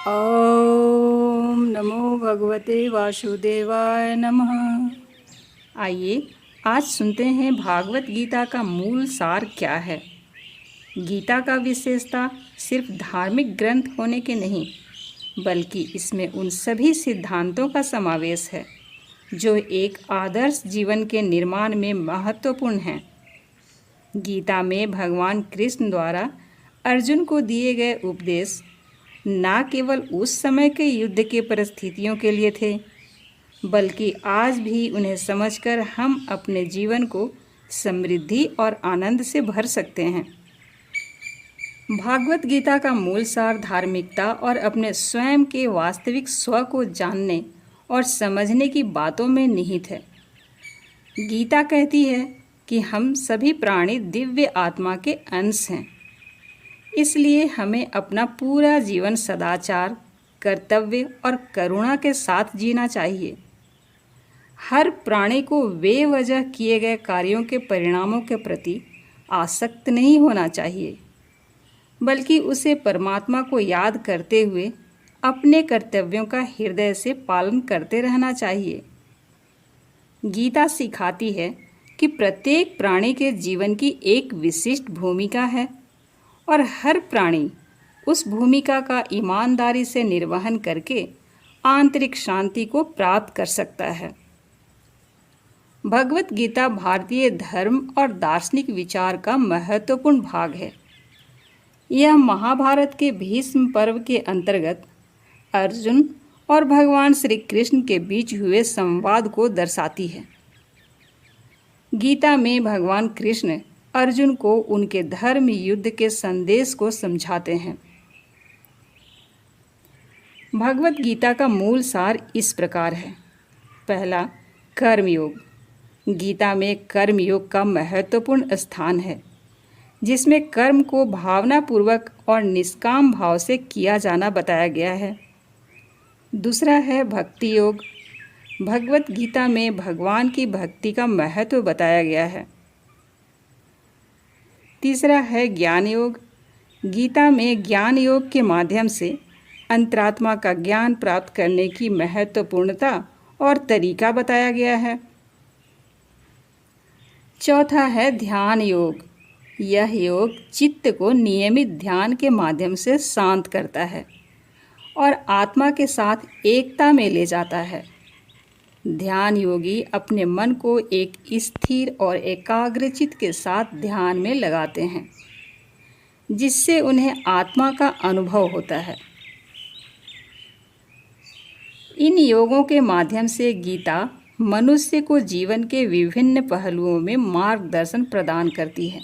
ओम नमो भगवते वासुदेवाय नमः। आइए आज सुनते हैं भागवत गीता का मूल सार क्या है। गीता का विशेषता सिर्फ धार्मिक ग्रंथ होने के नहीं, बल्कि इसमें उन सभी सिद्धांतों का समावेश है जो एक आदर्श जीवन के निर्माण में महत्वपूर्ण हैं। गीता में भगवान कृष्ण द्वारा अर्जुन को दिए गए उपदेश न केवल उस समय के युद्ध के परिस्थितियों के लिए थे, बल्कि आज भी उन्हें समझकर हम अपने जीवन को समृद्धि और आनंद से भर सकते हैं। भागवत गीता का मूल सार धार्मिकता और अपने स्वयं के वास्तविक स्व को जानने और समझने की बातों में निहित है। गीता कहती है कि हम सभी प्राणी दिव्य आत्मा के अंश हैं, इसलिए हमें अपना पूरा जीवन सदाचार, कर्तव्य और करुणा के साथ जीना चाहिए। हर प्राणी को बेवजह किए गए कार्यों के परिणामों के प्रति आसक्त नहीं होना चाहिए, बल्कि उसे परमात्मा को याद करते हुए अपने कर्तव्यों का हृदय से पालन करते रहना चाहिए। गीता सिखाती है कि प्रत्येक प्राणी के जीवन की एक विशिष्ट भूमिका है और हर प्राणी उस भूमिका का ईमानदारी से निर्वहन करके आंतरिक शांति को प्राप्त कर सकता है। भगवत गीता भारतीय धर्म और दार्शनिक विचार का महत्वपूर्ण भाग है। यह महाभारत के भीष्म पर्व के अंतर्गत अर्जुन और भगवान श्री कृष्ण के बीच हुए संवाद को दर्शाती है। गीता में भगवान कृष्ण अर्जुन को उनके धर्म युद्ध के संदेश को समझाते हैं। भगवत गीता का मूल सार इस प्रकार है। पहला, कर्मयोग। गीता में कर्मयोग का महत्वपूर्ण स्थान है, जिसमें कर्म को भावनापूर्वक और निष्काम भाव से किया जाना बताया गया है। दूसरा है भक्ति योग। भगवत गीता में भगवान की भक्ति का महत्व बताया गया है। तीसरा है ज्ञान योग। गीता में ज्ञान योग के माध्यम से अंतरात्मा का ज्ञान प्राप्त करने की महत्वपूर्णता और तरीका बताया गया है। चौथा है ध्यान योग। यह योग चित्त को नियमित ध्यान के माध्यम से शांत करता है और आत्मा के साथ एकता में ले जाता है। ध्यान योगी अपने मन को एक स्थिर और एकाग्रचित्त के साथ ध्यान में लगाते हैं, जिससे उन्हें आत्मा का अनुभव होता है। इन योगों के माध्यम से गीता मनुष्य को जीवन के विभिन्न पहलुओं में मार्गदर्शन प्रदान करती है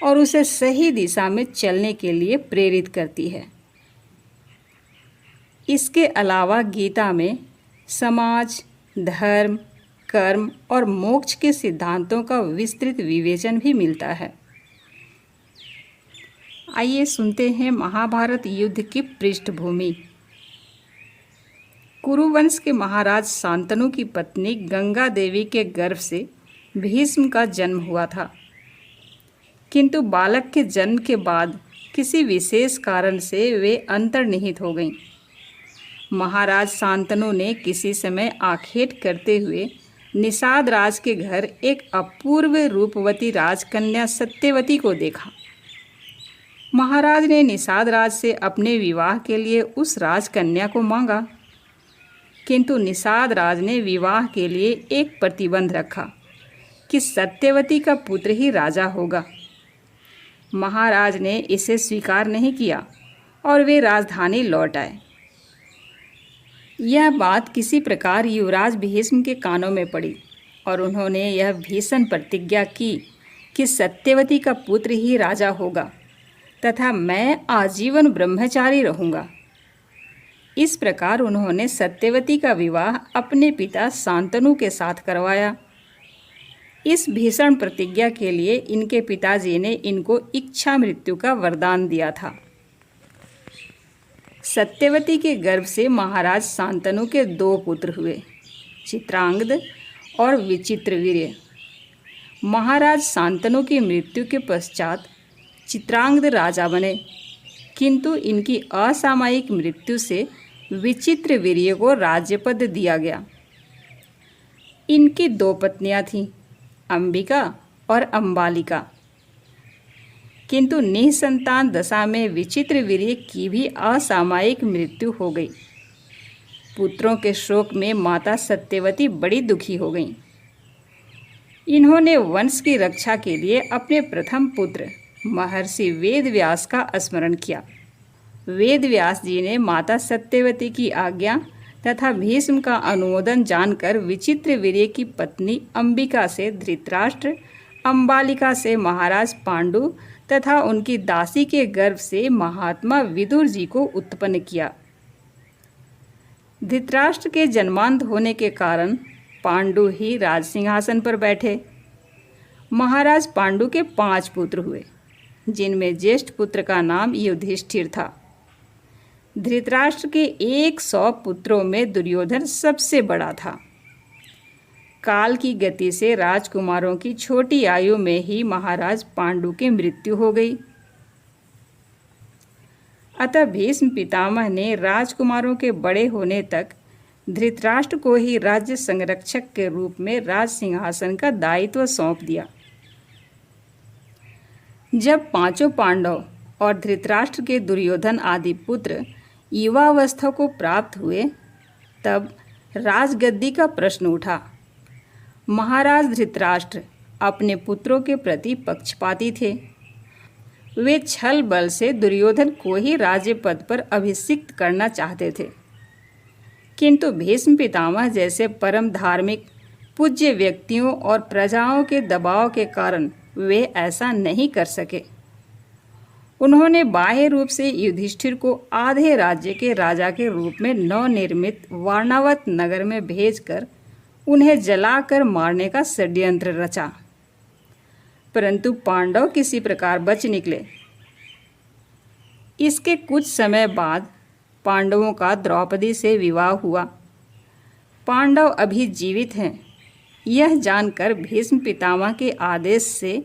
और उसे सही दिशा में चलने के लिए प्रेरित करती है। इसके अलावा गीता में समाज, धर्म, कर्म और मोक्ष के सिद्धांतों का विस्तृत विवेचन भी मिलता है। आइए सुनते हैं महाभारत युद्ध की पृष्ठभूमि। कुरुवंश के महाराज शांतनु की पत्नी गंगा देवी के गर्भ से भीष्म का जन्म हुआ था, किंतु बालक के जन्म के बाद किसी विशेष कारण से वे अंतर्निहित हो गईं। महाराज शांतनु ने किसी समय आखेट करते हुए निषाद राज के घर एक अपूर्व रूपवती राजकन्या सत्यवती को देखा। महाराज ने निषाद राज से अपने विवाह के लिए उस राजकन्या को मांगा, किंतु निषाद राज ने विवाह के लिए एक प्रतिबंध रखा कि सत्यवती का पुत्र ही राजा होगा। महाराज ने इसे स्वीकार नहीं किया और वे राजधानी लौट आए। यह बात किसी प्रकार युवराज भीष्म के कानों में पड़ी और उन्होंने यह भीषण प्रतिज्ञा की कि सत्यवती का पुत्र ही राजा होगा तथा मैं आजीवन ब्रह्मचारी रहूँगा। इस प्रकार उन्होंने सत्यवती का विवाह अपने पिता शांतनु के साथ करवाया। इस भीषण प्रतिज्ञा के लिए इनके पिताजी ने इनको इच्छा मृत्यु का वरदान दिया था। सत्यवती के गर्भ से महाराज शांतनु के 2 पुत्र हुए, चित्रांगद और विचित्रवीर्य। महाराज शांतनु की मृत्यु के पश्चात चित्रांगद राजा बने। किंतु इनकी असामयिक मृत्यु से विचित्र वीर्य को राज्यपद दिया गया। इनकी 2 पत्नियां थीं, अंबिका और अंबालिका, किंतु निसंतान दशा में विचित्र वीर्य की भी असामयिक मृत्यु हो गई। पुत्रों के शोक में माता सत्यवती बड़ी दुखी हो गईं। इन्होंने वंश की रक्षा के लिए अपने प्रथम पुत्र महर्षि वेदव्यास का स्मरण किया। वेदव्यास जी ने माता सत्यवती की आज्ञा तथा भीष्म का अनुमोदन जानकर विचित्र वीर्य की पत्नी अंबिका से धृतराष्ट्र, अंबालिका से महाराज पांडु तथा उनकी दासी के गर्भ से महात्मा विदुर जी को उत्पन्न किया। धृतराष्ट्र के जन्मांध होने के कारण पांडु ही राज सिंहासन पर बैठे। महाराज पांडु के 5 पुत्र हुए, जिनमें ज्येष्ठ पुत्र का नाम युधिष्ठिर था। धृतराष्ट्र के 100 पुत्रों में दुर्योधन सबसे बड़ा था। काल की गति से राजकुमारों की छोटी आयु में ही महाराज पांडु की मृत्यु हो गई। अतः भीष्म पितामह ने राजकुमारों के बड़े होने तक धृतराष्ट्र को ही राज्य संरक्षक के रूप में राज सिंहासन का दायित्व सौंप दिया। जब 5 पांडव और धृतराष्ट्र के दुर्योधन आदि पुत्र युवावस्था को प्राप्त हुए, तब राजगद्दी का प्रश्न उठा। महाराज धृतराष्ट्र अपने पुत्रों के प्रति पक्षपाती थे। वे छल बल से दुर्योधन को ही राज्य पद पर अभिषिक्त करना चाहते थे, किंतु भीष्म पितामह जैसे परम धार्मिक पूज्य व्यक्तियों और प्रजाओं के दबाव के कारण वे ऐसा नहीं कर सके। उन्होंने बाह्य रूप से युधिष्ठिर को आधे राज्य के राजा के रूप में नवनिर्मित वारणावत नगर में भेजकर उन्हें जलाकर मारने का षड्यंत्र रचा, परंतु पांडव किसी प्रकार बच निकले। इसके कुछ समय बाद पांडवों का द्रौपदी से विवाह हुआ। पांडव अभी जीवित हैं, यह जानकर भीष्म पितामह के आदेश से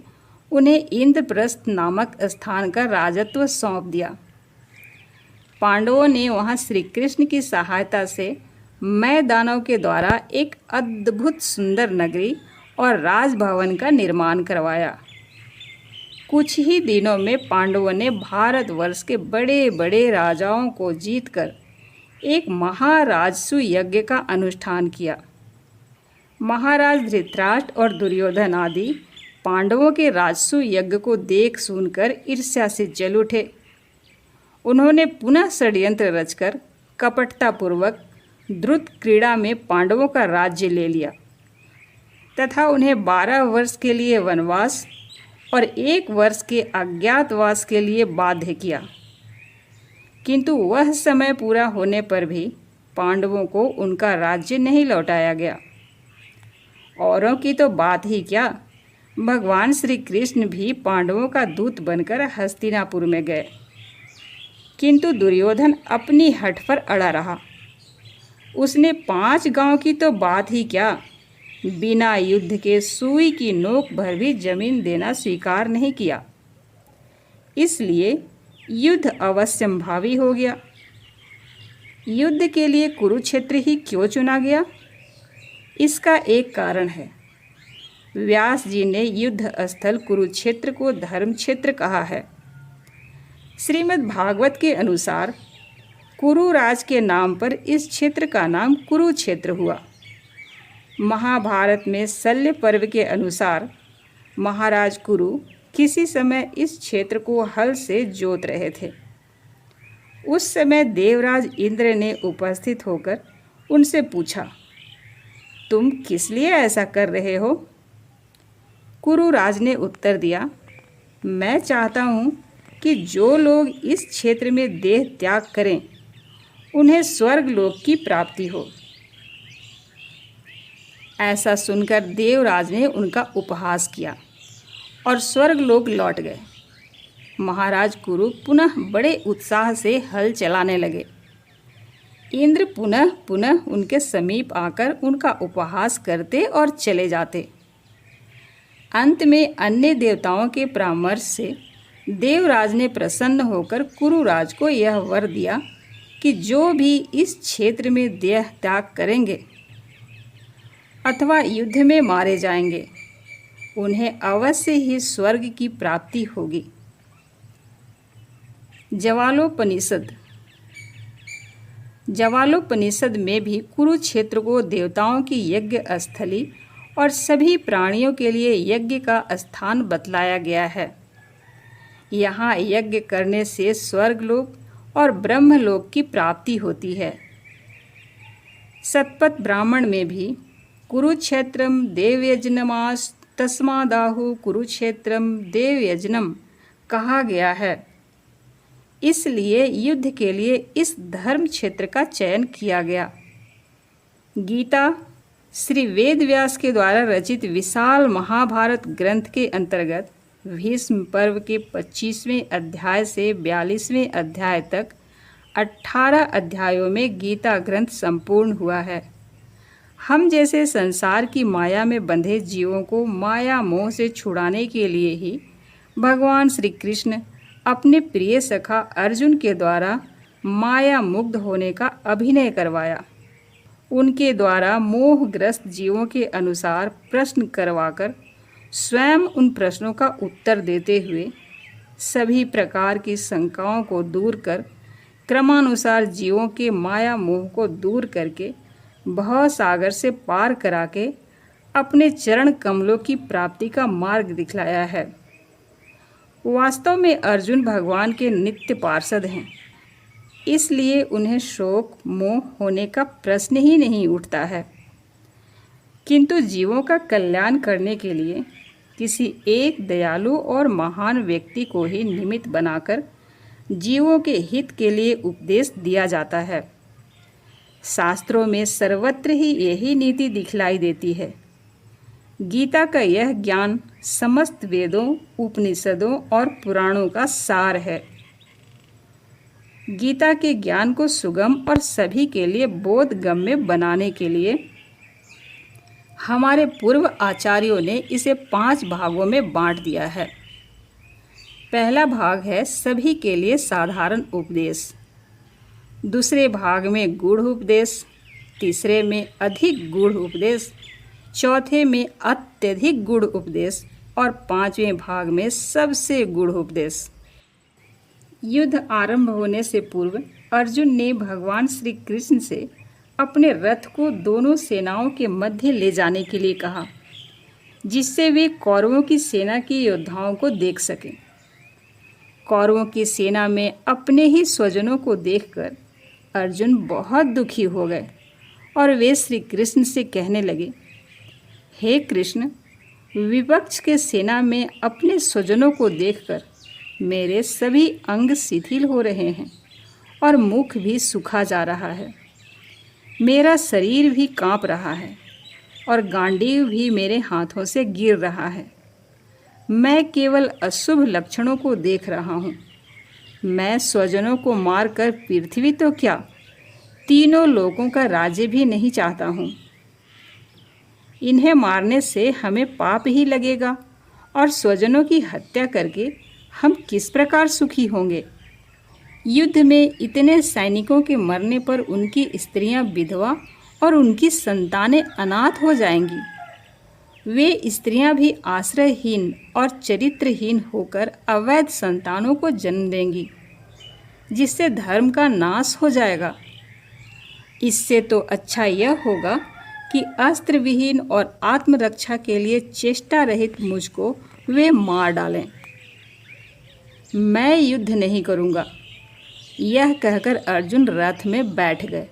उन्हें इंद्रप्रस्थ नामक स्थान का राजत्व सौंप दिया। पांडवों ने वहां श्री कृष्ण की सहायता से मैं दानव के द्वारा एक अद्भुत सुंदर नगरी और राजभवन का निर्माण करवाया। कुछ ही दिनों में पांडवों ने भारतवर्ष के बड़े बड़े राजाओं को जीतकर एक महाराजसु यज्ञ का अनुष्ठान किया। महाराज धृतराष्ट्र और दुर्योधन आदि पांडवों के राजसु यज्ञ को देख सुनकर ईर्ष्या से जल उठे। उन्होंने पुनः षड्यंत्र रचकर कपटतापूर्वक द्रुत क्रीड़ा में पांडवों का राज्य ले लिया तथा उन्हें 12 वर्ष के लिए वनवास और 1 वर्ष के अज्ञातवास के लिए बाध्य किया, किंतु वह समय पूरा होने पर भी पांडवों को उनका राज्य नहीं लौटाया गया। औरों की तो बात ही क्या, भगवान श्री कृष्ण भी पांडवों का दूत बनकर हस्तिनापुर में गए, किंतु दुर्योधन अपनी हठ पर अड़ा रहा। उसने 5 गांव की तो बात ही क्या, बिना युद्ध के सुई की नोक भर भी जमीन देना स्वीकार नहीं किया। इसलिए युद्ध अवश्यंभावी हो गया। युद्ध के लिए कुरुक्षेत्र ही क्यों चुना गया? इसका एक कारण है। व्यास जी ने युद्ध स्थल कुरुक्षेत्र को धर्म क्षेत्र कहा है। श्रीमद् भागवत के अनुसार कुरुराज के नाम पर इस क्षेत्र का नाम कुरुक्षेत्र हुआ। महाभारत में शल्य पर्व के अनुसार महाराज कुरु किसी समय इस क्षेत्र को हल से जोत रहे थे। उस समय देवराज इंद्र ने उपस्थित होकर उनसे पूछा, तुम किस लिए ऐसा कर रहे हो? कुरुराज ने उत्तर दिया, मैं चाहता हूँ कि जो लोग इस क्षेत्र में देह त्याग करें उन्हें स्वर्ग लोक की प्राप्ति हो। ऐसा सुनकर देवराज ने उनका उपहास किया और स्वर्ग लोक लौट गए। महाराज कुरु पुनः बड़े उत्साह से हल चलाने लगे। इंद्र पुनः पुनः उनके समीप आकर उनका उपहास करते और चले जाते। अंत में अन्य देवताओं के परामर्श से देवराज ने प्रसन्न होकर कुरुराज को यह वर दिया कि जो भी इस क्षेत्र में देह त्याग करेंगे अथवा युद्ध में मारे जाएंगे, उन्हें अवश्य ही स्वर्ग की प्राप्ति होगी। जवालोपनिषद में भी कुरुक्षेत्र को देवताओं की यज्ञ स्थली और सभी प्राणियों के लिए यज्ञ का स्थान बतलाया गया है। यहाँ यज्ञ करने से स्वर्गलोक और ब्रह्मलोक की प्राप्ति होती है। शतपथ ब्राह्मण में भी कुरुक्षेत्रम देवयज्ञमास तस्मादाहु कुरुक्षेत्रम देवयज्ञम कहा गया है। इसलिए युद्ध के लिए इस धर्म क्षेत्र का चयन किया गया। गीता श्री वेदव्यास के द्वारा रचित विशाल महाभारत ग्रंथ के अंतर्गत भीष्म पर्व के 25वें अध्याय से 42वें अध्याय तक 18 अध्यायों में गीता ग्रंथ संपूर्ण हुआ है। हम जैसे संसार की माया में बंधे जीवों को माया मोह से छुड़ाने के लिए ही भगवान श्री कृष्ण अपने प्रिय सखा अर्जुन के द्वारा माया मुग्ध होने का अभिनय करवाया। उनके द्वारा मोहग्रस्त जीवों के अनुसार प्रश्न करवाकर स्वयं उन प्रश्नों का उत्तर देते हुए सभी प्रकार की शंकाओं को दूर कर क्रमानुसार जीवों के माया मोह को दूर करके भव सागर से पार करा के अपने चरण कमलों की प्राप्ति का मार्ग दिखलाया है। वास्तव में अर्जुन भगवान के नित्य पार्षद हैं, इसलिए उन्हें शोक मोह होने का प्रश्न ही नहीं उठता है। किंतु जीवों का कल्याण करने के लिए किसी एक दयालु और महान व्यक्ति को ही निमित्त बनाकर जीवों के हित के लिए उपदेश दिया जाता है। शास्त्रों में सर्वत्र ही यही नीति दिखलाई देती है। गीता का यह ज्ञान समस्त वेदों, उपनिषदों और पुराणों का सार है। गीता के ज्ञान को सुगम और सभी के लिए बोधगम्य बनाने के लिए हमारे पूर्व आचार्यों ने इसे 5 भागों में बांट दिया है। पहला भाग है सभी के लिए साधारण उपदेश, दूसरे भाग में गूढ़ उपदेश, तीसरे में अधिक गूढ़ उपदेश, चौथे में अत्यधिक गूढ़ उपदेश और 5वें भाग में सबसे गूढ़ उपदेश। युद्ध आरंभ होने से पूर्व अर्जुन ने भगवान श्री कृष्ण से अपने रथ को दोनों सेनाओं के मध्य ले जाने के लिए कहा, जिससे वे कौरवों की सेना के योद्धाओं को देख सकें। कौरवों की सेना में अपने ही स्वजनों को देखकर अर्जुन बहुत दुखी हो गए और वे श्री कृष्ण से कहने लगे, हे कृष्ण, विपक्ष के सेना में अपने स्वजनों को देखकर मेरे सभी अंग शिथिल हो रहे हैं और मुख भी सूखा जा रहा है। मेरा शरीर भी कांप रहा है और गांडीव भी मेरे हाथों से गिर रहा है। मैं केवल अशुभ लक्षणों को देख रहा हूँ। मैं स्वजनों को मारकर पृथ्वी तो क्या, तीनों लोगों का राज्य भी नहीं चाहता हूँ। इन्हें मारने से हमें पाप ही लगेगा और स्वजनों की हत्या करके हम किस प्रकार सुखी होंगे। युद्ध में इतने सैनिकों के मरने पर उनकी स्त्रियां विधवा और उनकी संतानें अनाथ हो जाएंगी। वे स्त्रियां भी आश्रयहीन और चरित्रहीन होकर अवैध संतानों को जन्म देंगी, जिससे धर्म का नाश हो जाएगा। इससे तो अच्छा यह होगा कि अस्त्र विहीन और आत्मरक्षा के लिए चेष्टा रहित मुझको वे मार डालें। मैं युद्ध नहीं करूँगा। यह कहकर अर्जुन रथ में बैठ गए।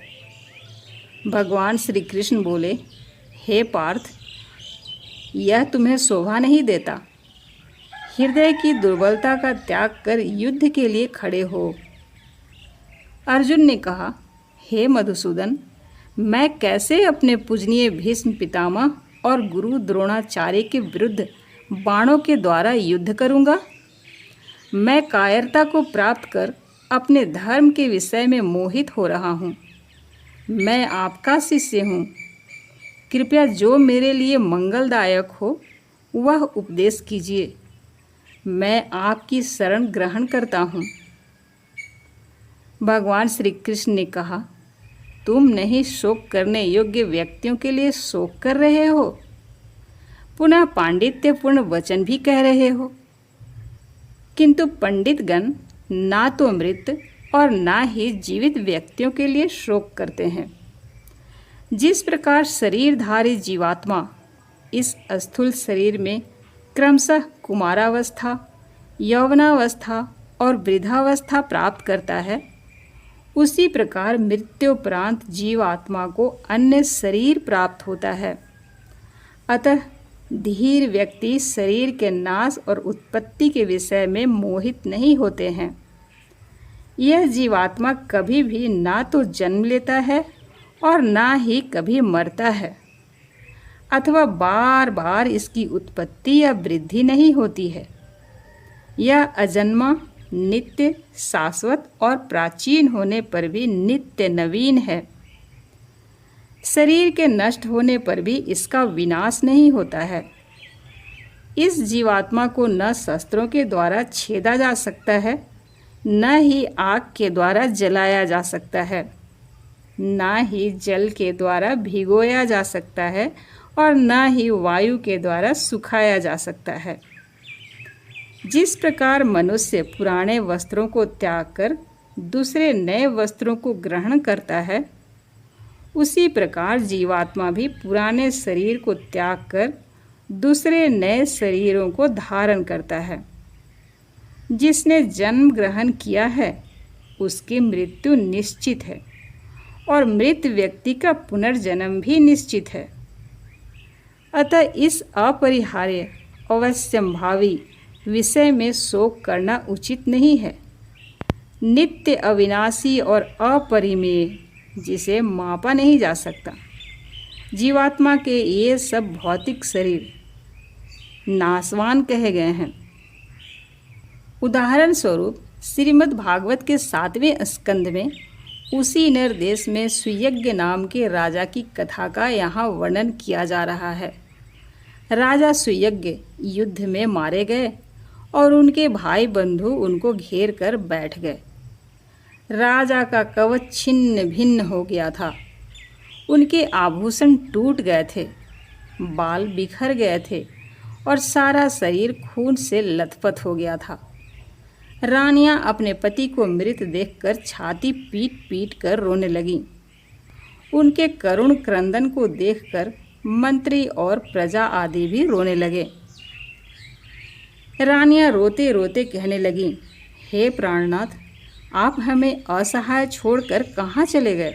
भगवान श्री कृष्ण बोले, हे पार्थ, यह तुम्हें शोभा नहीं देता। हृदय की दुर्बलता का त्याग कर युद्ध के लिए खड़े हो। अर्जुन ने कहा, हे मधुसूदन, मैं कैसे अपने पूजनीय भीष्म पितामह और गुरु द्रोणाचार्य के विरुद्ध बाणों के द्वारा युद्ध करूँगा। मैं कायरता को प्राप्त कर अपने धर्म के विषय में मोहित हो रहा हूँ। मैं आपका शिष्य हूँ। कृपया जो मेरे लिए मंगलदायक हो वह उपदेश कीजिए। मैं आपकी शरण ग्रहण करता हूँ। भगवान श्री कृष्ण ने कहा, तुम नहीं शोक करने योग्य व्यक्तियों के लिए शोक कर रहे हो, पुनः पांडित्यपूर्ण वचन भी कह रहे हो। किंतु पंडितगण ना तो मृत और ना ही जीवित व्यक्तियों के लिए शोक करते हैं। जिस प्रकार शरीरधारी जीवात्मा इस स्थूल शरीर में क्रमशः कुमारावस्था, यौवनावस्था और वृद्धावस्था प्राप्त करता है, उसी प्रकार मृत्युपरांत जीवात्मा को अन्य शरीर प्राप्त होता है। अतः धीर व्यक्ति शरीर के नाश और उत्पत्ति के विषय में मोहित नहीं होते हैं। यह जीवात्मा कभी भी ना तो जन्म लेता है और ना ही कभी मरता है, अथवा बार बार इसकी उत्पत्ति या वृद्धि नहीं होती है। यह अजन्मा, नित्य, शाश्वत और प्राचीन होने पर भी नित्य नवीन है। शरीर के नष्ट होने पर भी इसका विनाश नहीं होता है। इस जीवात्मा को न शस्त्रों के द्वारा छेदा जा सकता है, न ही आग के द्वारा जलाया जा सकता है, न ही जल के द्वारा भिगोया जा सकता है और न ही वायु के द्वारा सुखाया जा सकता है। जिस प्रकार मनुष्य पुराने वस्त्रों को त्याग कर दूसरे नए वस्त्रों को ग्रहण करता है, उसी प्रकार जीवात्मा भी पुराने शरीर को त्याग कर दूसरे नए शरीरों को धारण करता है। जिसने जन्म ग्रहण किया है उसकी मृत्यु निश्चित है और मृत व्यक्ति का पुनर्जन्म भी निश्चित है। अतः इस अपरिहार्य अवश्यंभावी विषय में शोक करना उचित नहीं है। नित्य, अविनाशी और अपरिमेय, जिसे मापा नहीं जा सकता, जीवात्मा के ये सब भौतिक शरीर नाशवान कहे गए हैं। उदाहरण स्वरूप श्रीमद् भागवत के 7वें स्कंद में उसी निर्देश में सुयज्ञ नाम के राजा की कथा का यहाँ वर्णन किया जा रहा है। राजा सुयज्ञ युद्ध में मारे गए और उनके भाई बंधु उनको घेर कर बैठ गए। राजा का कवच छिन्न भिन्न हो गया था, उनके आभूषण टूट गए थे, बाल बिखर गए थे और सारा शरीर खून से लथपथ हो गया था। रानियां अपने पति को मृत देखकर छाती पीट पीट कर रोने लगीं। उनके करुण क्रंदन को देखकर मंत्री और प्रजा आदि भी रोने लगे। रानियां रोते रोते कहने लगीं, हे प्राणनाथ, आप हमें असहाय छोड़कर कहाँ चले गए?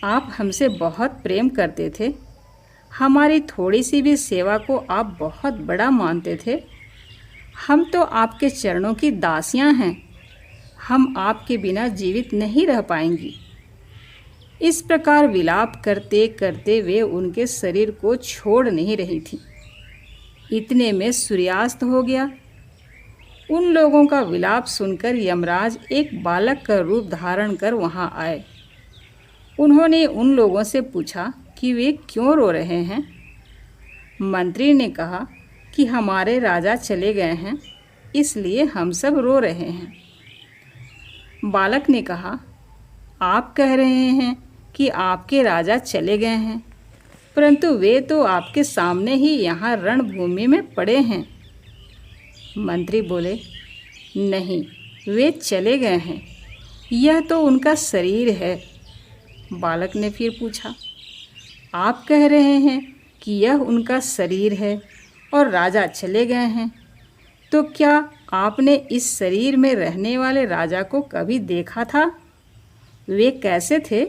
आप हमसे बहुत प्रेम करते थे, हमारी थोड़ी सी भी सेवा को आप बहुत बड़ा मानते थे। हम तो आपके चरणों की दासियां हैं, हम आपके बिना जीवित नहीं रह पाएंगी। इस प्रकार विलाप करते करते वे उनके शरीर को छोड़ नहीं रही थीं। इतने में सूर्यास्त हो गया। उन लोगों का विलाप सुनकर यमराज एक बालक का रूप धारण कर वहां आए। उन्होंने उन लोगों से पूछा कि वे क्यों रो रहे हैं। मंत्री ने कहा कि हमारे राजा चले गए हैं, इसलिए हम सब रो रहे हैं। बालक ने कहा, आप कह रहे हैं कि आपके राजा चले गए हैं, परंतु वे तो आपके सामने ही यहाँ रणभूमि में पड़े हैं। मंत्री बोले, नहीं, वे चले गए हैं, यह तो उनका शरीर है। बालक ने फिर पूछा, आप कह रहे हैं कि यह उनका शरीर है और राजा चले गए हैं, तो क्या आपने इस शरीर में रहने वाले राजा को कभी देखा था? वे कैसे थे?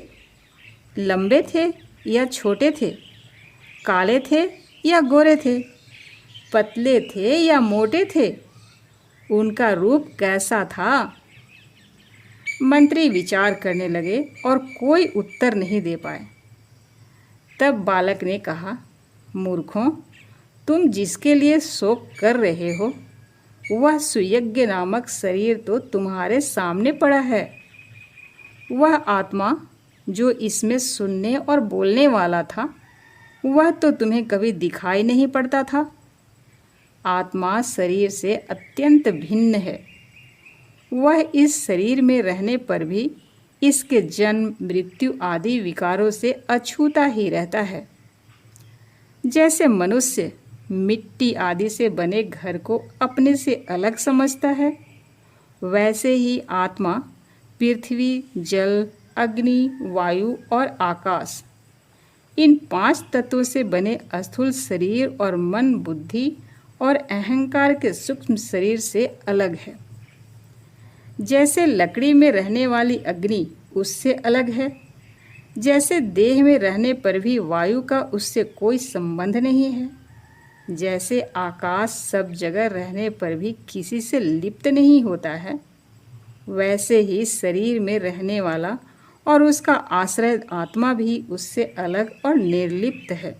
लंबे थे या छोटे थे? काले थे या गोरे थे? पतले थे या मोटे थे? उनका रूप कैसा था? मंत्री विचार करने लगे और कोई उत्तर नहीं दे पाए। तब बालक ने कहा, मूर्खों, तुम जिसके लिए शोक कर रहे हो वह सुयज्ञ नामक शरीर तो तुम्हारे सामने पड़ा है। वह आत्मा जो इसमें सुनने और बोलने वाला था, वह तो तुम्हें कभी दिखाई नहीं पड़ता था। आत्मा शरीर से अत्यंत भिन्न है। वह इस शरीर में रहने पर भी इसके जन्म, मृत्यु आदि विकारों से अछूता ही रहता है। जैसे मनुष्य मिट्टी आदि से बने घर को अपने से अलग समझता है, वैसे ही आत्मा पृथ्वी, जल, अग्नि, वायु और आकाश, इन 5 तत्वों से बने स्थूल शरीर और मन, बुद्धि और अहंकार के सूक्ष्म शरीर से अलग है। जैसे लकड़ी में रहने वाली अग्नि उससे अलग है, जैसे देह में रहने पर भी वायु का उससे कोई संबंध नहीं है, जैसे आकाश सब जगह रहने पर भी किसी से लिप्त नहीं होता है, वैसे ही शरीर में रहने वाला और उसका आश्रय आत्मा भी उससे अलग और निर्लिप्त है।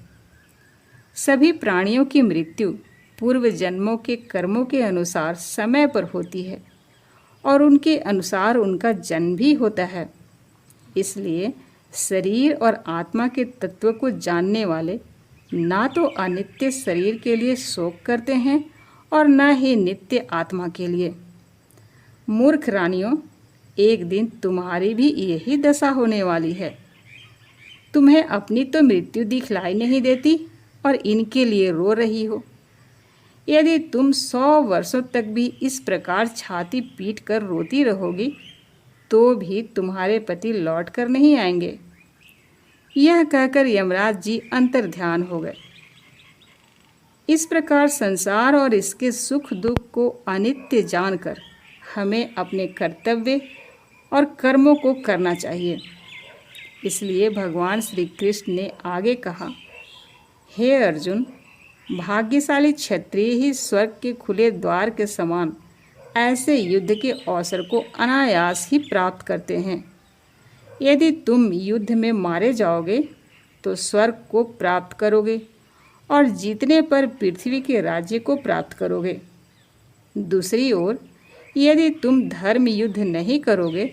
सभी प्राणियों की मृत्यु पूर्व जन्मों के कर्मों के अनुसार समय पर होती है और उनके अनुसार उनका जन्म भी होता है। इसलिए शरीर और आत्मा के तत्व को जानने वाले ना तो अनित्य शरीर के लिए शोक करते हैं और न ही नित्य आत्मा के लिए। मूर्ख रानियों, एक दिन तुम्हारी भी यही दशा होने वाली है। तुम्हें अपनी तो मृत्यु दिखलाई नहीं देती और इनके लिए रो रही हो। यदि तुम 100 वर्षों तक भी इस प्रकार छाती पीट कर रोती रहोगी तो भी तुम्हारे पति लौट कर नहीं आएंगे। यह कहकर यमराज जी अंतर्ध्यान हो गए। इस प्रकार संसार और इसके सुख दुख को अनित्य जानकर हमें अपने कर्तव्य और कर्मों को करना चाहिए। इसलिए भगवान श्री कृष्ण ने आगे कहा, हे अर्जुन, भाग्यशाली क्षत्रिय ही स्वर्ग के खुले द्वार के समान ऐसे युद्ध के अवसर को अनायास ही प्राप्त करते हैं। यदि तुम युद्ध में मारे जाओगे तो स्वर्ग को प्राप्त करोगे और जीतने पर पृथ्वी के राज्य को प्राप्त करोगे। दूसरी ओर यदि तुम धर्म युद्ध नहीं करोगे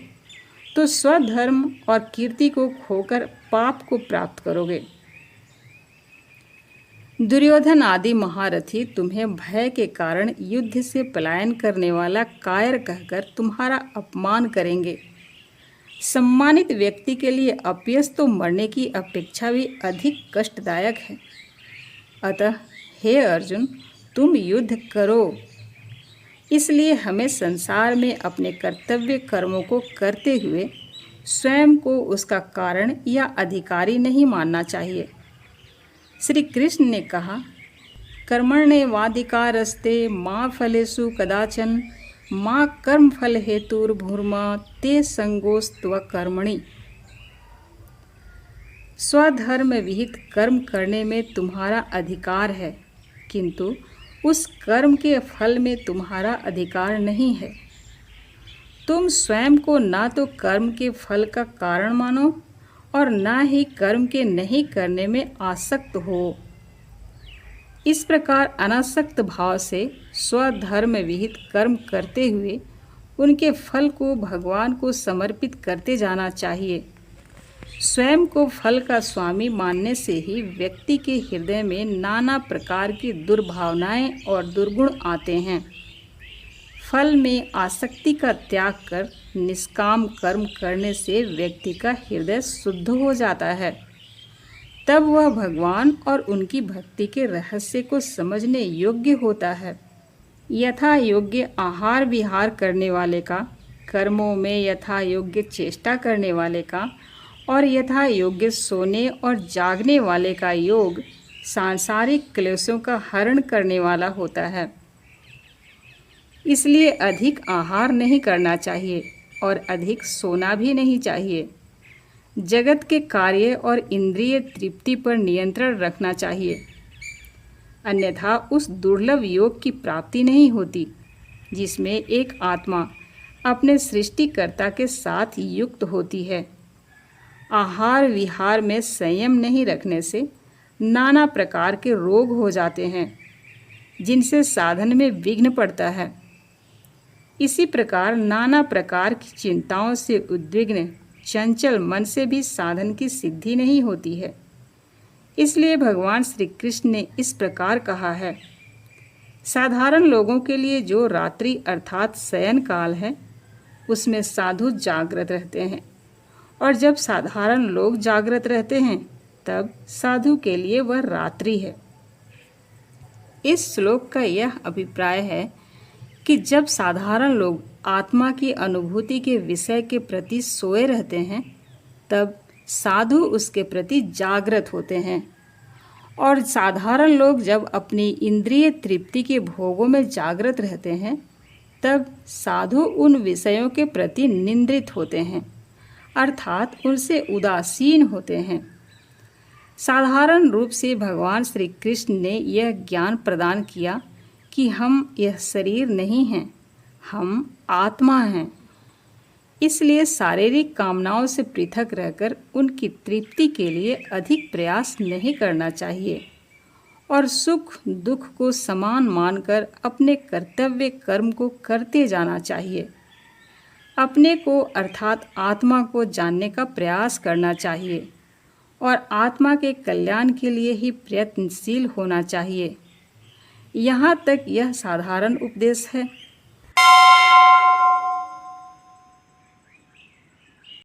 तो स्वधर्म और कीर्ति को खोकर पाप को प्राप्त करोगे। दुर्योधन आदि महारथी तुम्हें भय के कारण युद्ध से पलायन करने वाला कायर कहकर तुम्हारा अपमान करेंगे। सम्मानित व्यक्ति के लिए अपयश तो मरने की अपेक्षा भी अधिक कष्टदायक है। अतः हे अर्जुन, तुम युद्ध करो। इसलिए हमें संसार में अपने कर्तव्य कर्मों को करते हुए स्वयं को उसका कारण या अधिकारी नहीं मानना चाहिए। श्री कृष्ण ने कहा, कर्मण्येवाधिकारस्ते मा फलेषु कदाचन मा कर्म फल हेतुर्भूर्मा ते संगोस्त्व कर्मणि। स्वधर्म विहित कर्म करने में तुम्हारा अधिकार है, किंतु उस कर्म के फल में तुम्हारा अधिकार नहीं है। तुम स्वयं को ना तो कर्म के फल का कारण मानो और ना ही कर्म के नहीं करने में आसक्त हो। इस प्रकार अनासक्त भाव से स्वधर्म विहित कर्म करते हुए उनके फल को भगवान को समर्पित करते जाना चाहिए। स्वयं को फल का स्वामी मानने से ही व्यक्ति के हृदय में नाना प्रकार की दुर्भावनाएं और दुर्गुण आते हैं। फल में आसक्ति का त्याग कर निष्काम कर्म करने से व्यक्ति का हृदय शुद्ध हो जाता है। तब वह भगवान और उनकी भक्ति के रहस्य को समझने योग्य होता है। यथा योग्य आहार विहार करने वाले का, कर्मों में यथा योग्य चेष्टा करने वाले का और यथा योग्य सोने और जागने वाले का योग सांसारिक क्लेशों का हरण करने वाला होता है। इसलिए अधिक आहार नहीं करना चाहिए और अधिक सोना भी नहीं चाहिए। जगत के कार्य और इंद्रिय तृप्ति पर नियंत्रण रखना चाहिए, अन्यथा उस दुर्लभ योग की प्राप्ति नहीं होती जिसमें एक आत्मा अपने सृष्टिकर्ता के साथ युक्त होती है। आहार विहार में संयम नहीं रखने से नाना प्रकार के रोग हो जाते हैं, जिनसे साधन में विघ्न पड़ता है। इसी प्रकार नाना प्रकार की चिंताओं से उद्विग्न चंचल मन से भी साधन की सिद्धि नहीं होती है। इसलिए भगवान श्री कृष्ण ने इस प्रकार कहा है, साधारण लोगों के लिए जो रात्रि अर्थात शयन काल है, उसमें साधु जागृत रहते हैं, और जब साधारण लोग जागृत रहते हैं तब साधु के लिए वह रात्रि है। इस श्लोक का यह अभिप्राय है कि जब साधारण लोग आत्मा की अनुभूति के विषय के प्रति सोए रहते हैं, तब साधु उसके प्रति जागृत होते हैं, और साधारण लोग जब अपनी इंद्रिय तृप्ति के भोगों में जागृत रहते हैं, तब साधु उन विषयों के प्रति निंद्रित होते हैं, अर्थात उनसे उदासीन होते हैं। साधारण रूप से भगवान श्री कृष्ण ने यह ज्ञान प्रदान किया कि हम यह शरीर नहीं हैं, हम आत्मा हैं। इसलिए शारीरिक कामनाओं से पृथक रहकर उनकी तृप्ति के लिए अधिक प्रयास नहीं करना चाहिए, और सुख दुख को समान मानकर अपने कर्तव्य कर्म को करते जाना चाहिए। अपने को अर्थात आत्मा को जानने का प्रयास करना चाहिए, और आत्मा के कल्याण के लिए ही प्रयत्नशील होना चाहिए। यहाँ तक यह साधारण उपदेश है।